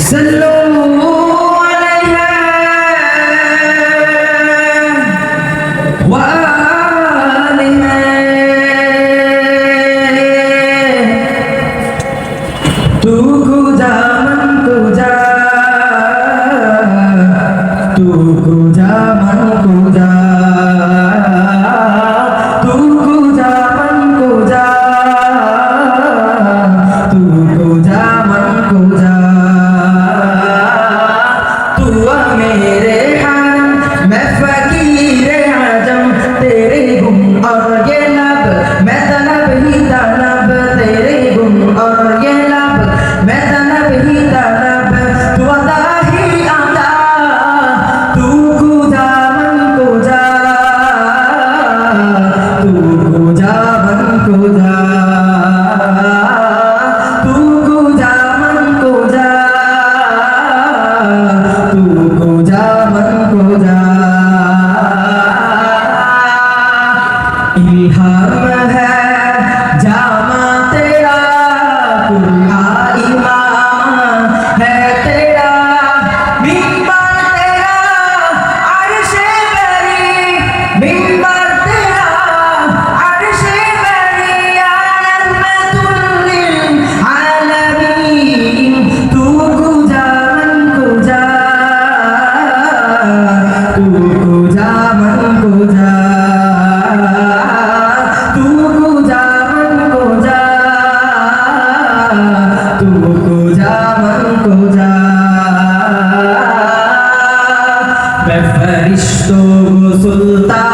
सल्लल्लाहु अलैहि व आलिहि। तू खुदा मन खुदा, तू खुदा मन खुदा, तू खुदा मन खुदा, तू खुदा मन खुदा। तू मेरे हारम मैं फकीर आजम, तेरे गुम और ये लब मैं तलब ही तलब, तेरे गुम और ये लब मैं तलब ही तलब। तू अदा ही अदा, तू खुदा मन खुदा, तू खुदा मन खुदा, तू खुदा मन खुदा, तू खुदा मन खुदा। इल्हाम है जामा तेरा, कुल्ला ईमान है तेरा, मिंबर तेरा अर्शे बरी, मिंबर तेरा अर्शे बरी, रहमतुल्लिल आलमीन। तू खुदा मन खुदा, तू खुदा मन खुदा, तू खुदा मन खुदा, तू खुदा मन खुदा। मैं फरिश्तों को सुल्तान